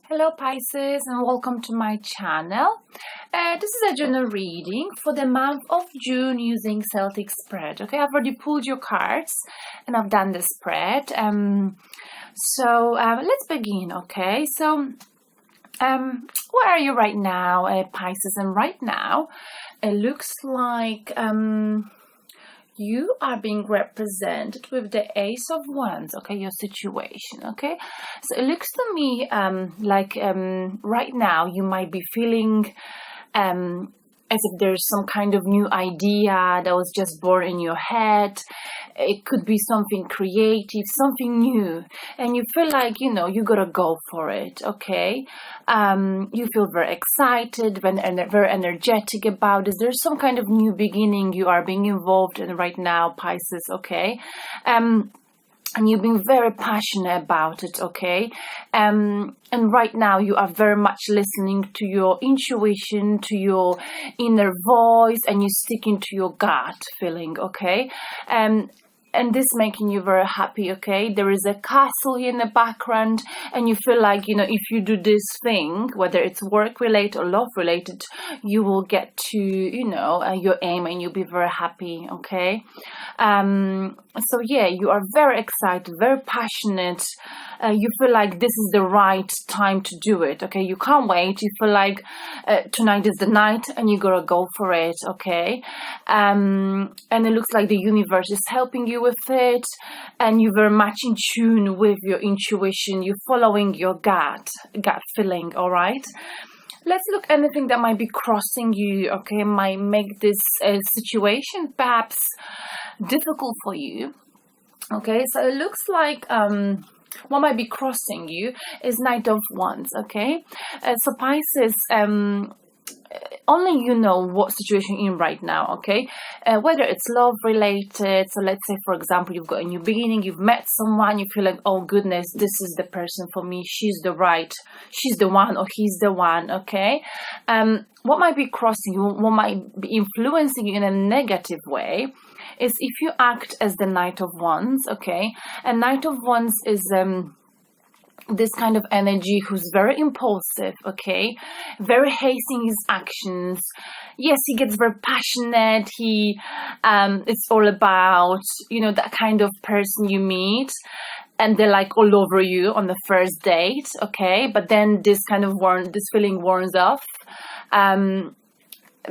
Hello Pisces and welcome to my channel. This is a general reading for the month of June using Celtic spread. Okay, I've already pulled your cards and I've done the spread. Let's begin. Okay, so where are you right now, Pisces? And right now it looks like you are being represented with the Ace of Wands, okay, your situation, okay? So it looks to me right now you might be feeling as if there's some kind of new idea that was just born in your head. It could be something creative, something new, and you feel like, you gotta go for it, okay? You feel very excited, very energetic about this. There's some kind of new beginning you are being involved in right now, Pisces, okay? And you've been very passionate about it, okay? And right now you are very much listening to your intuition, to your inner voice, and you're sticking to your gut feeling, okay? And this making you very happy, okay? There is a castle here in the background, and you feel like, if you do this thing, whether it's work-related or love-related, you will get to, your aim, and you'll be very happy, okay? So yeah, you are very excited, very passionate. You feel like this is the right time to do it, okay? You can't wait. You feel like tonight is the night and you gotta go for it, okay? And it looks like the universe is helping you with it, and you're very much in tune with your intuition. You're following your gut feeling, all right? Let's look anything that might be crossing you, okay, might make this situation perhaps difficult for you. Okay, so it looks like what might be crossing you is Knight of Wands, okay? So Pisces, only you know what situation you're in right now, okay? Whether it's love related, so let's say, for example, you've got a new beginning, you've met someone, you feel like, oh goodness, this is the person for me, she's the one, or he's the one, okay? What might be crossing you, what might be influencing you in a negative way is if you act as the Knight of Wands, okay? And Knight of Wands is this kind of energy who's very impulsive, okay, very hasty in his actions. Yes, he gets very passionate. It's all about, that kind of person you meet and they're like all over you on the first date, okay, but then this feeling warms off.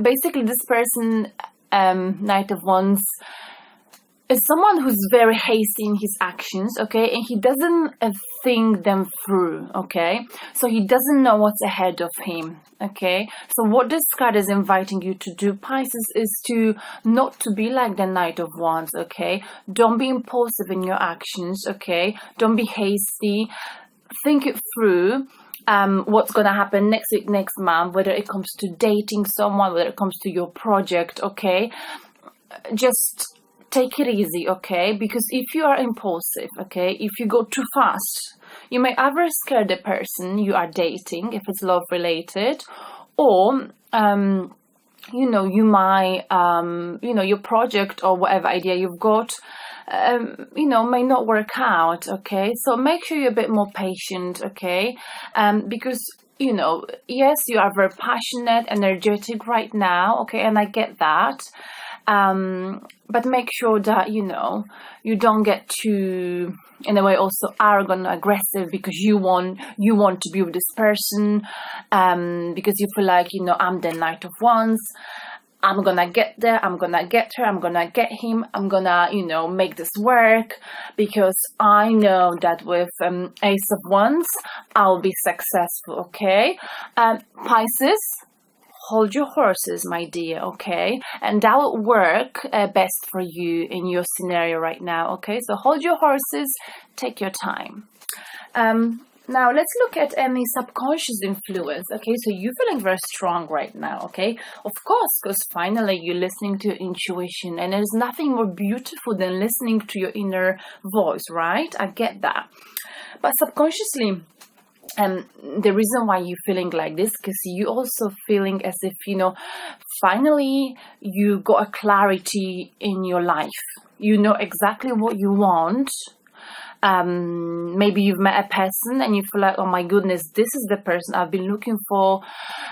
Basically this person, Knight of Wands, is someone who's very hasty in his actions, okay, and he doesn't think them through, okay, so he doesn't know what's ahead of him, okay. So what this card is inviting you to do, Pisces, is to not to be like the Knight of Wands, okay. Don't be impulsive in your actions, okay. Don't be hasty. Think it through. What's going to happen next week, next month, whether it comes to dating someone, whether it comes to your project, okay. Just take it easy, okay? Because if you are impulsive, okay, if you go too fast, you may either scare the person you are dating, if it's love related, or you might your project or whatever idea you've got may not work out, okay? So make sure you're a bit more patient, okay? Because yes, you are very passionate, energetic right now, okay, and I get that. But make sure that you don't get too, in a way, also arrogant or aggressive because you want to be with this person, because you feel like I'm the Knight of Wands. I'm gonna get there, I'm gonna get her, I'm gonna get him, I'm gonna, make this work because I know that with Ace of Wands, I'll be successful, okay? Pisces, hold your horses, my dear, okay? And that will work best for you in your scenario right now, okay? So hold your horses, take your time. Now, let's look at any subconscious influence, okay? So you're feeling very strong right now, okay? Of course, because finally you're listening to your intuition, and there's nothing more beautiful than listening to your inner voice, right? I get that. But subconsciously, the reason why you're feeling like this, because you also feeling as if, finally you got a clarity in your life. You know exactly what you want. maybe you've met a person and you feel like, oh my goodness, this is the person I've been looking for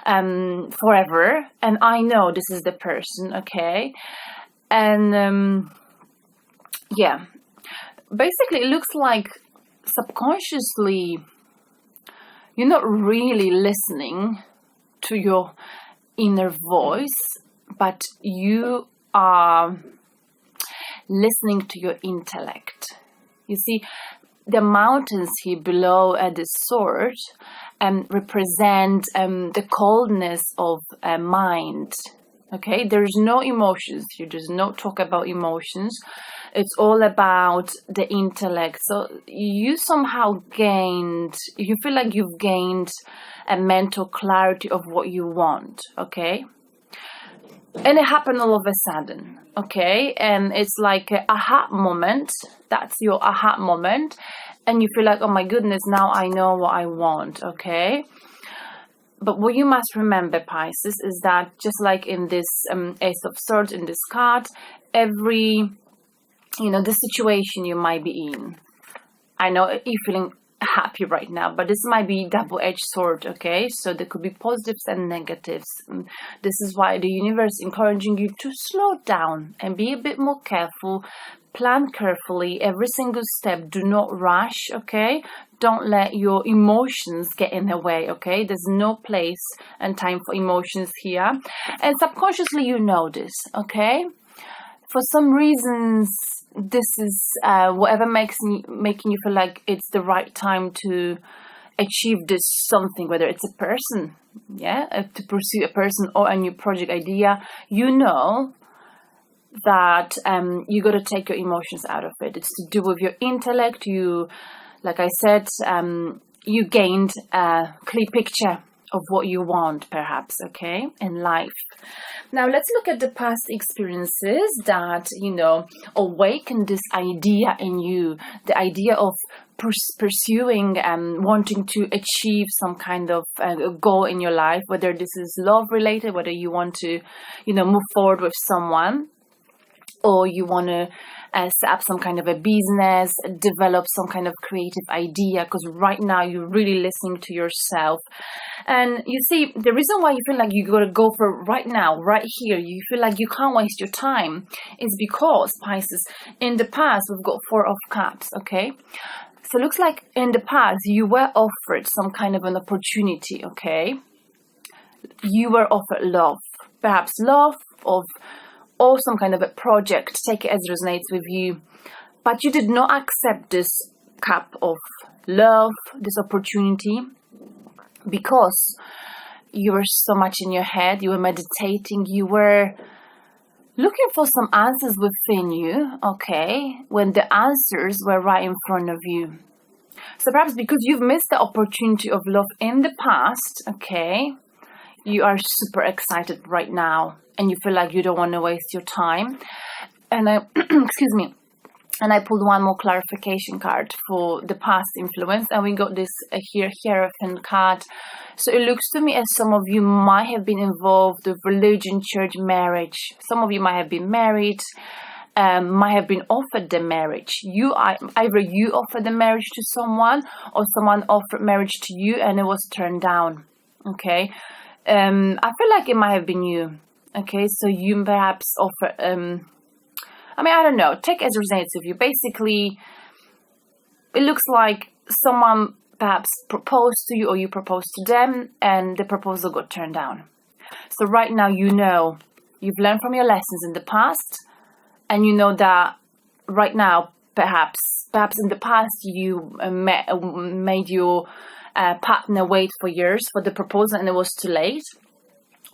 forever, and I know this is the person, okay? And yeah, basically it looks like subconsciously you're not really listening to your inner voice, but you are listening to your intellect. You see, the mountains here below at the sword represent the coldness of mind. Okay, there's no emotions here. There's no talk about emotions. It's all about the intellect. So you somehow you feel like you've gained a mental clarity of what you want. Okay. And it happened all of a sudden, okay? And it's like an aha moment. That's your aha moment. And you feel like, oh my goodness, now I know what I want, okay? But what you must remember, Pisces, is that just like in this Ace of Swords, in this card, every, the situation you might be in. I know you're feeling happy right now, but this might be double-edged sword, okay? So there could be positives and negatives. This is why the universe is encouraging you to slow down and be a bit more careful. Plan carefully every single step. Do not rush, okay? Don't let your emotions get in the way, okay? There's no place and time for emotions here. And subconsciously you know this, okay? For some reasons, this is whatever making you feel like it's the right time to achieve this something, whether it's a person, to pursue a person or a new project idea. You know that you got to take your emotions out of it. It's to do with your intellect. You, like I said, you gained a clear picture of what you want, perhaps, okay, in life. Now let's look at the past experiences that, awaken this idea in you, the idea of pursuing and wanting to achieve some kind of goal in your life, whether this is love related, whether you want to, move forward with someone, or you want to set up some kind of a business, develop some kind of creative idea, because right now you're really listening to yourself. And you see, the reason why you feel like you got to go for right now, right here, you feel like you can't waste your time, is because, Pisces, in the past, we've got 4 of Cups, okay? So it looks like in the past, you were offered some kind of an opportunity, okay? You were offered love, perhaps love or some kind of a project, take it as it resonates with you. But you did not accept this cup of love, this opportunity, because you were so much in your head, you were meditating, you were looking for some answers within you, okay, when the answers were right in front of you. So perhaps because you've missed the opportunity of love in the past, okay, you are super excited right now and you feel like you don't want to waste your time. And excuse me, and I pulled one more clarification card for the past influence, and we got this Hierophant card. So it looks to me as some of you might have been involved with religion, church, marriage. Some of you might have been married, might have been offered the marriage. Either you offered the marriage to someone, or someone offered marriage to you and it was turned down. Okay, I feel like it might have been you. Okay, so you perhaps offer. I don't know. Take as resonates with you. Basically, it looks like someone perhaps proposed to you, or you proposed to them, and the proposal got turned down. So right now, you've learned from your lessons in the past, and you know that right now, perhaps in the past, you made your partner wait for years for the proposal, and it was too late,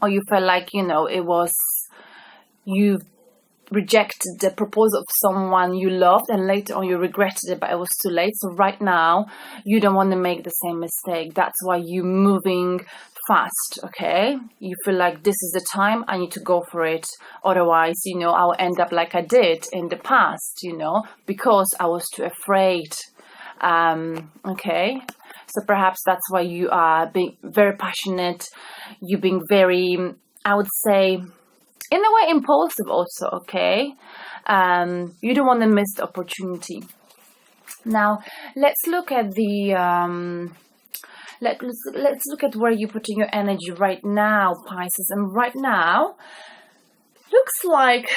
or you felt like you rejected the proposal of someone you loved, and later on you regretted it, but it was too late. So right now you don't want to make the same mistake. That's why you're moving fast. Okay, you feel like this is the time, I need to go for it, otherwise I'll end up like I did in the past, because I was too afraid. Okay, so perhaps that's why you are being very passionate, you being very, I would say, in a way, impulsive also, okay? You don't want to miss the opportunity. Now let's look at the let's look at where you're putting your energy right now, Pisces. And right now looks like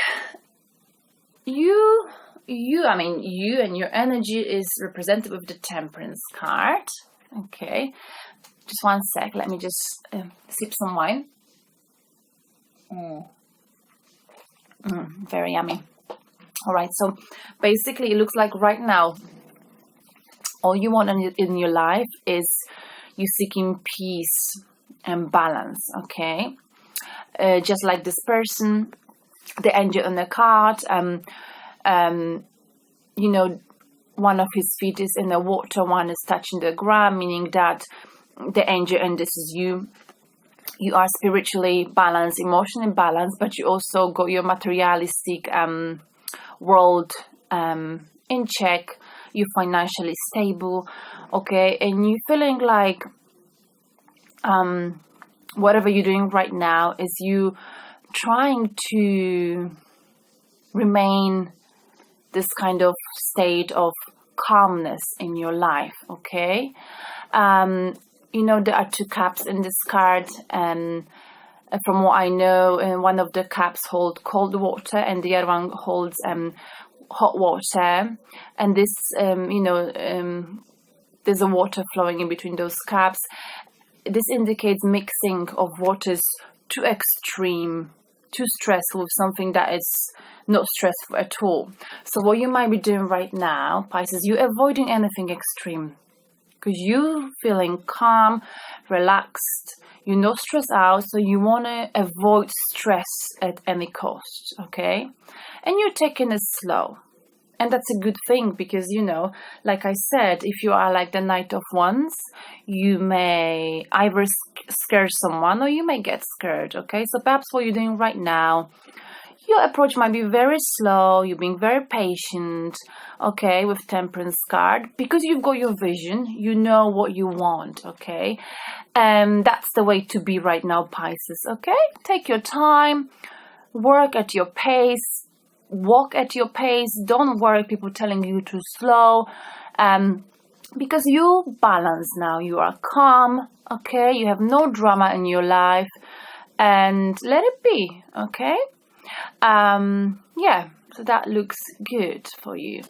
you and your energy is represented with the Temperance card. Okay, just one sec, let me just sip some wine. Very yummy. All right, so basically it looks like right now all you want in your life is you seeking peace and balance. Okay, just like this person, the angel on the card, you know, one of his feet is in the water, one is touching the ground, meaning that the angel, and this is you are spiritually balanced, emotionally balanced, but you also got your materialistic world in check. You're financially stable, okay, and you're feeling like whatever you're doing right now is you trying to remain this kind of state of calmness in your life. Okay, you know, there are two cups in this card, and from what I know, one of the cups hold cold water and the other one holds hot water, and this there's a water flowing in between those cups. This indicates mixing of waters too extreme, too stressful, with something that is not stressful at all. So what you might be doing right now, Pisces, you're avoiding anything extreme because you're feeling calm, relaxed, you're not stressed out, so you want to avoid stress at any cost, okay? And you're taking it slow. And that's a good thing because, you know, like I said, if you are like the Knight of Wands, you may either scare someone or you may get scared, okay? So perhaps what you're doing right now, your approach might be very slow, you're being very patient, okay, with Temperance card, because you've got your vision, you know what you want, okay? And that's the way to be right now, Pisces, okay? Take your time, work at your pace, walk at your pace, don't worry people telling you too slow, because you balance now, you are calm, okay, you have no drama in your life, and let it be, okay? Yeah, so that looks good for you.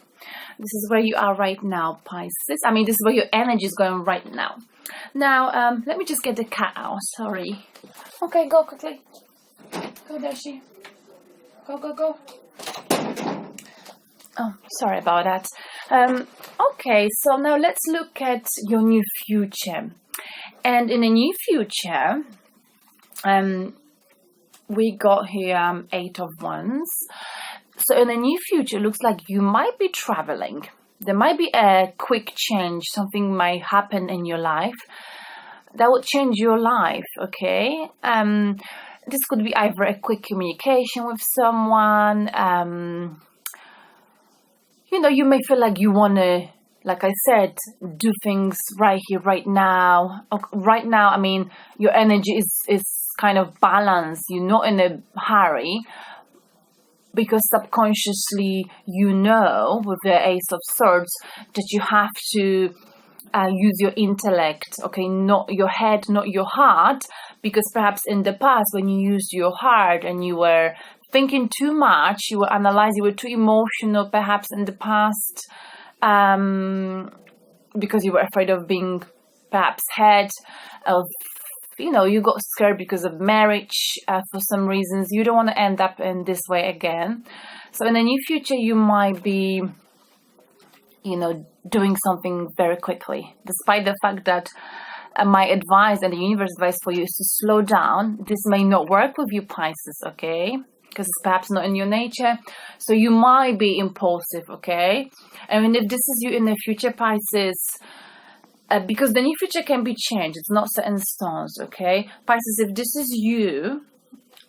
This is where you are right now, Pisces. I mean, this is where your energy is going right now. Now, let me just get the cat out, sorry. Okay, go quickly. Go, Dashi. Go. Oh, sorry about that. Okay, so now let's look at your new future. And in the new future, we got here 8 of Wands. So in the near future, it looks like you might be traveling. There might be a quick change. Something might happen in your life that will change your life, okay? This could be either a quick communication with someone. You know, you may feel like you want to, like I said, do things right here, right now. Right now, I mean, your energy is kind of balanced. You're not in a hurry because subconsciously you know with the Ace of Swords that you have to use your intellect, okay, not your head, not your heart, because perhaps in the past when you used your heart and you were thinking too much, you were analyzing, you were too emotional perhaps in the past, because you were afraid of being perhaps head of, you know, you got scared because of marriage for some reasons. You don't want to end up in this way again. So in the near future, you might be, you know, doing something very quickly, despite the fact that my advice and the universe advice for you is to slow down. This may not work with you, Pisces, okay? Because it's perhaps not in your nature. So you might be impulsive, okay? I mean, if this is you in the future, Pisces, because the near future can be changed. It's not set in stones, okay? Pisces, if this is you,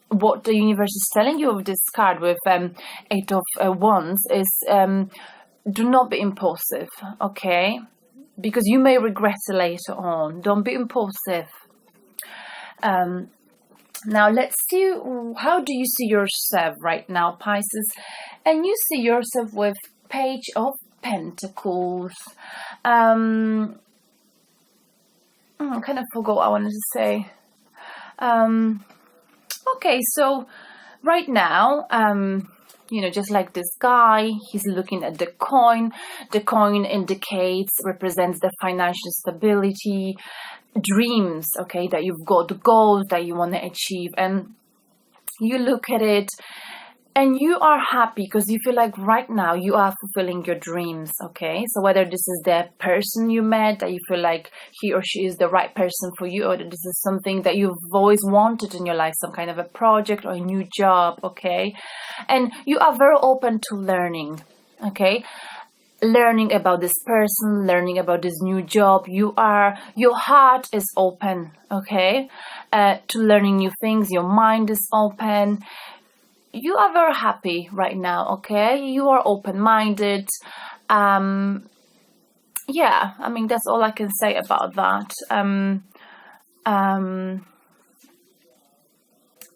what the universe is telling you with this card with 8 of Wands is do not be impulsive, okay? Because you may regret it later on. Don't be impulsive. Now, let's see, how do you see yourself right now, Pisces? And you see yourself with Page of Pentacles. I kind of forgot what I wanted to say. Okay, so right now, just like this guy, he's looking at the coin. The coin represents the financial stability, dreams, okay, that you've got, the goals that you want to achieve. And you look at it and you are happy because you feel like right now you are fulfilling your dreams, okay? So whether this is the person you met that you feel like he or she is the right person for you, or that this is something that you've always wanted in your life, some kind of a project or a new job, okay? And you are very open to learning, okay? Learning about this person, learning about this new job. Your heart is open, okay? To learning new things. Your mind is open. You are very happy right now, okay? You are open-minded. Yeah, I mean, that's all I can say about that.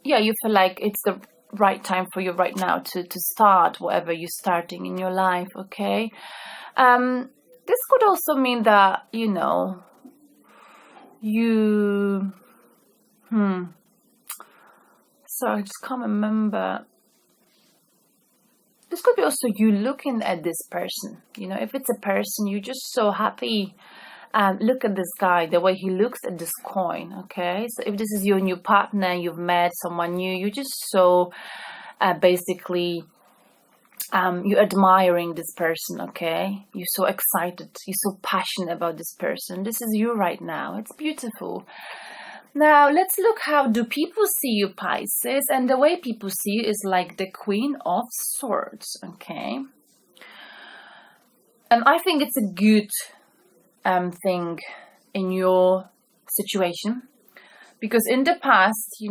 Yeah, you feel like it's the right time for you right now to start whatever you're starting in your life, okay? This could also mean that, so I just can't remember. This could be also you looking at this person. If it's a person, you're just so happy. Look at this guy, the way he looks at this coin, okay? So if this is your new partner, you've met someone new, you're just so basically, you're admiring this person, okay? You're so excited. You're so passionate about this person. This is you right now. It's beautiful. Now, let's look how do people see you, Pisces. And the way people see you is like the Queen of Swords, okay? And I think it's a good thing in your situation. Because in the past,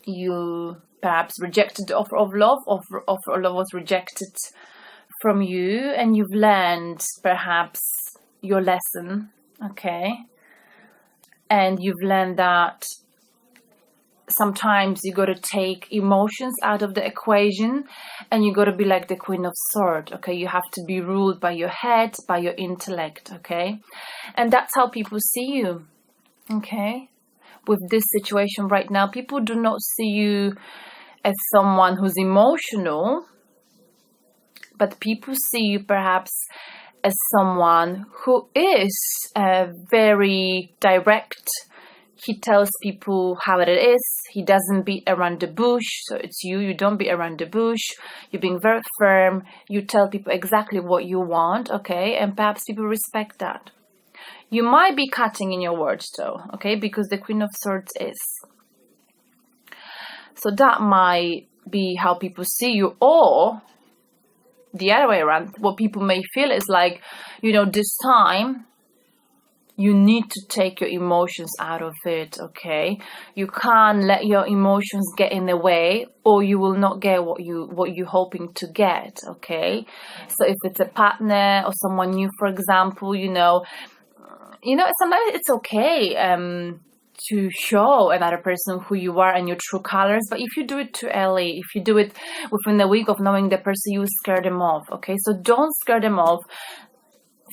you perhaps rejected the offer of love. Offer of love was rejected from you. And you've learned perhaps your lesson, okay? And you've learned that sometimes you got to take emotions out of the equation and you got to be like the Queen of Swords, okay? You have to be ruled by your head, by your intellect, okay? And that's how people see you, okay? With this situation right now, people do not see you as someone who's emotional, but people see you perhaps as someone who is very direct. He tells people how it is. He doesn't beat around the bush. So it's you don't beat around the bush. You're being very firm. You tell people exactly what you want, okay? And perhaps people respect that. You might be cutting in your words though, okay? Because the Queen of Swords is. So that might be how people see you, or the other way around. What people may feel is like, this time you need to take your emotions out of it, okay? You can't let your emotions get in the way, or you will not get what you're hoping to get, okay? So if it's a partner or someone new, for example, sometimes it's okay to show another person who you are and your true colors. But if you do it too early, if you do it within a week of knowing the person, you scare them off, okay? So don't scare them off.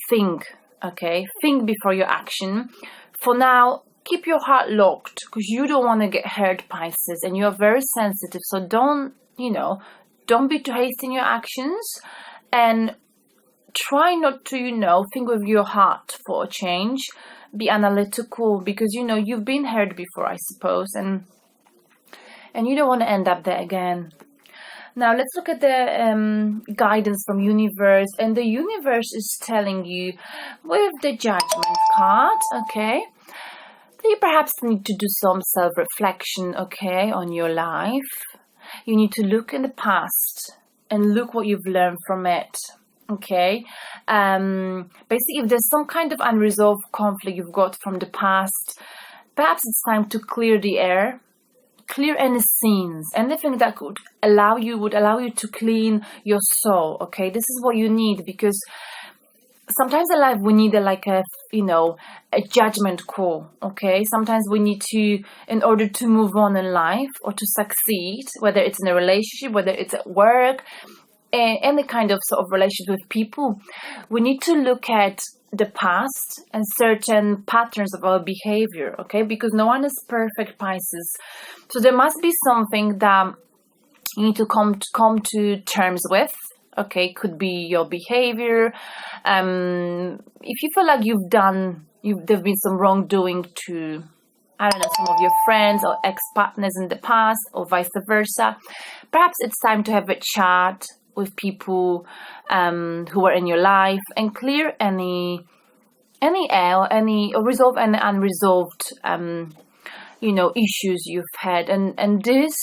Think, okay? Think before your action. For now, keep your heart locked because you don't want to get hurt, Pisces, and you're very sensitive. So don't be too hasty in your actions, and try not to, think with your heart for a change. Be analytical because you've been hurt before, I suppose, and you don't want to end up there again. Now let's look at the guidance from universe, and the universe is telling you with the Judgment card, okay, that you perhaps need to do some self-reflection, okay, on your life. You need to look in the past and look what you've learned from it. Okay, basically, if there's some kind of unresolved conflict you've got from the past, perhaps it's time to clear the air, clear any scenes, anything that would allow you to clean your soul. Okay, this is what you need, because sometimes in life we need a judgment call. Okay, sometimes we need to, in order to move on in life or to succeed, whether it's in a relationship, whether it's at work, any kind of sort of relationship with people, we need to look at the past and certain patterns of our behavior, okay? Because no one is perfect, Pisces. So there must be something that you need to come to terms with, okay? Could be your behavior. If you feel like there've been some wrongdoing to, I don't know, some of your friends or ex-partners in the past, or vice versa, perhaps it's time to have a chat with people who are in your life and clear any or resolve any unresolved issues you've had, and this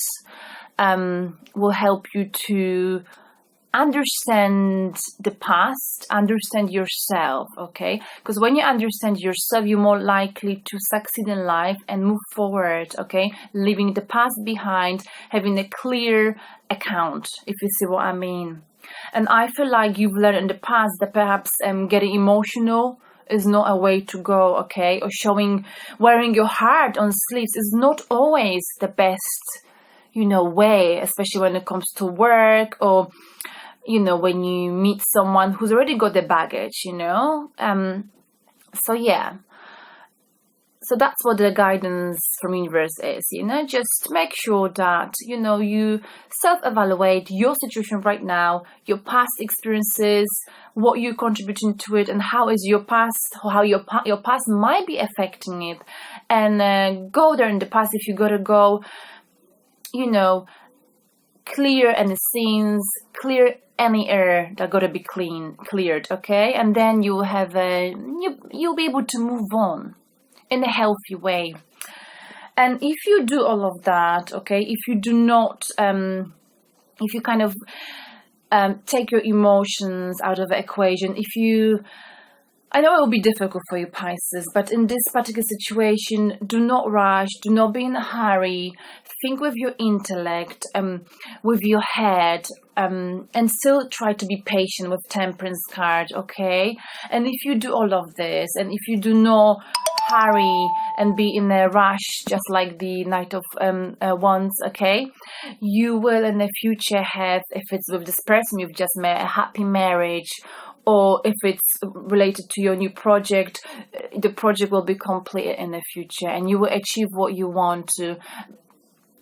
will help you to understand the past, understand yourself, okay? Because when you understand yourself, you're more likely to succeed in life and move forward, okay? Leaving the past behind, having a clear account, if you see what I mean. And I feel like you've learned in the past that perhaps getting emotional is not a way to go, okay? Or wearing your heart on sleeves is not always the best, way, especially when it comes to work, or when you meet someone who's already got the baggage, so yeah. So that's what the guidance from universe is, just make sure that, you self-evaluate your situation right now, your past experiences, what you're contributing to it, and how is your past, or how your past might be affecting it. And go there in the past if you gotta go, clear any scenes, clear any air that gotta be cleared, okay? And then you'll have you'll be able to move on in a healthy way. And if you do all of that, okay, if you do not, if you kind of take your emotions out of the equation, I know it will be difficult for you, Pisces, but in this particular situation, do not rush, do not be in a hurry, think with your intellect, with your head, and still try to be patient with Temperance card, okay? And if you do all of this, and if you do not hurry and be in a rush, just like the Knight of Wands, okay, you will in the future have, if it's with this person you've just met, a happy marriage, or if it's related to your new project, the project will be completed in the future and you will achieve what you want to,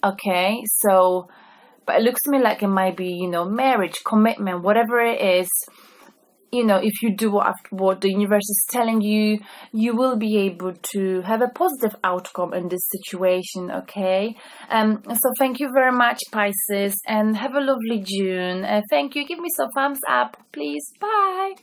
okay? So, but it looks to me like it might be, marriage, commitment, whatever it is, if you do what the universe is telling you, you will be able to have a positive outcome in this situation, okay? So thank you very much, Pisces, and have a lovely June. Thank you. Give me some thumbs up, please. Bye.